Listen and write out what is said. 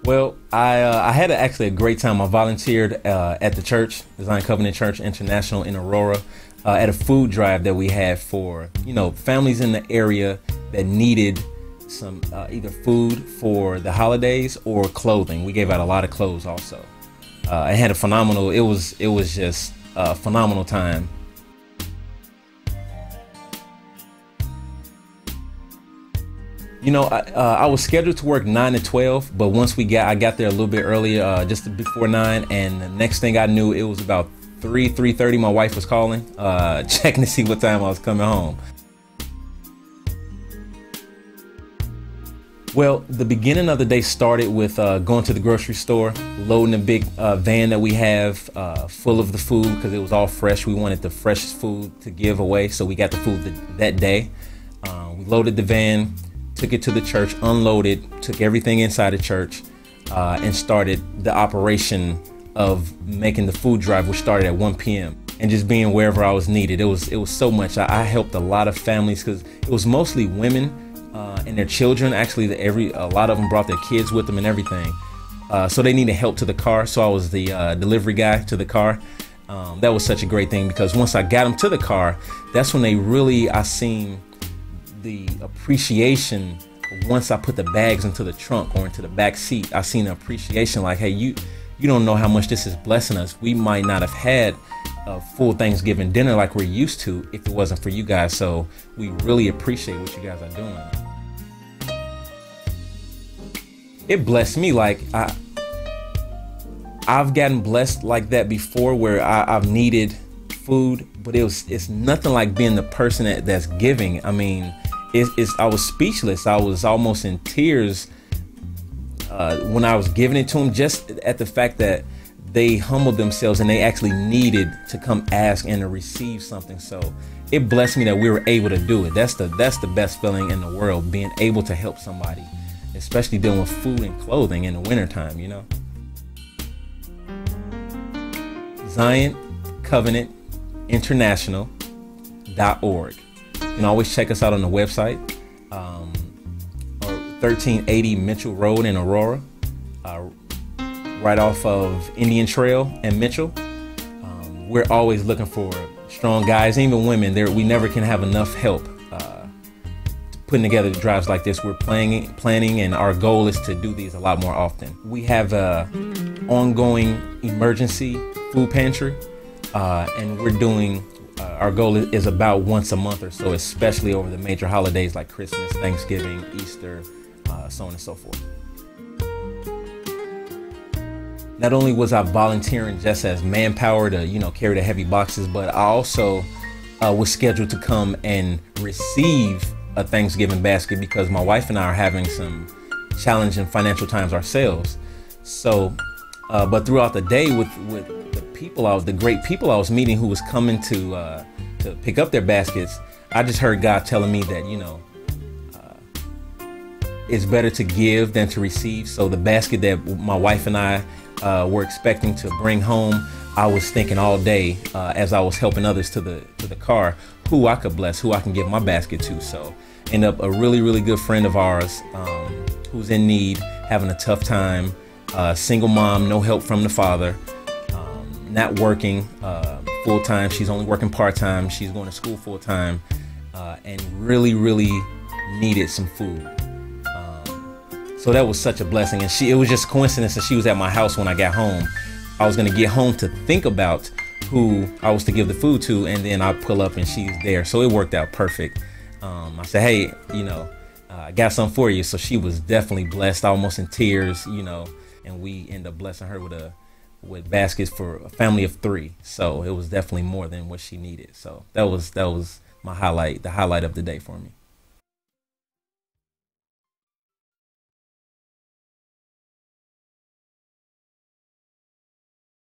Well, I had actually a great time. I volunteered at the church, Design Covenant Church International in Aurora, at a food drive that we had for, families in the area that needed some either food for the holidays or clothing. We gave out a lot of clothes also. I had a phenomenal, it was just a phenomenal time. I was scheduled to work 9 to 12, but once I got there a little bit earlier, just before 9, and the next thing I knew, it was about 3:30. My wife was calling, checking to see what time I was coming home. Well, the beginning of the day started with going to the grocery store, loading a big van that we have full of the food because it was all fresh. We wanted the freshest food to give away, so we got the food that day. We loaded the van, took it to the church, unloaded, took everything inside the church, and started the operation of making the food drive, which started at 1 p.m. and just being wherever I was needed. It was so much. I helped a lot of families because it was mostly women and their children. Actually, a lot of them brought their kids with them and everything. So they needed help to the car. So I was the delivery guy to the car. That was such a great thing because once I got them to the car, that's when I seen the appreciation. Once I put the bags into the trunk or into the back seat, I seen the appreciation like, hey, you don't know how much this is blessing us. We might not have had a full Thanksgiving dinner like we're used to if it wasn't for you guys. So we really appreciate what you guys are doing. It blessed me. Like I've gotten blessed like that before where I've needed food, but it's nothing like being the person that's giving. I mean, I was speechless. I was almost in tears when I was giving it to them, just at the fact that they humbled themselves and they actually needed to come ask and to receive something. So it blessed me that we were able to do it. That's the best feeling in the world, being able to help somebody, especially dealing with food and clothing in the wintertime, Zion Covenant International.org. You can always check us out on the website, or 1380 Michell Road in Aurora, right off of Indian Trail and Michell. We're always looking for strong guys, even women. We never can have enough help putting together drives like this. We're planning, and our goal is to do these a lot more often. We have an ongoing emergency food pantry, and we're doing our goal is about once a month or so, especially over the major holidays like Christmas, Thanksgiving, Easter, so on and so forth. Not only was I volunteering just as manpower to, carry the heavy boxes, but I also was scheduled to come and receive a Thanksgiving basket because my wife and I are having some challenging financial times ourselves. So, but throughout the day with the great people I was meeting who was coming to pick up their baskets, I just heard God telling me that, it's better to give than to receive. So the basket that my wife and I were expecting to bring home, I was thinking all day as I was helping others to the car, who I could bless, who I can give my basket to. So end up a really, really good friend of ours who's in need, having a tough time, single mom, no help from the father, not working full-time. She's only working part-time. She's going to school full-time, and really, really needed some food. So that was such a blessing. And it was just coincidence that she was at my house when I got home. I was going to get home to think about who I was to give the food to, and then I pull up and she's there. So it worked out perfect. I said, hey, I got something for you. So she was definitely blessed, almost in tears, and we ended up blessing her with baskets for a family of 3. So it was definitely more than what she needed. So that was my highlight, the highlight of the day for me.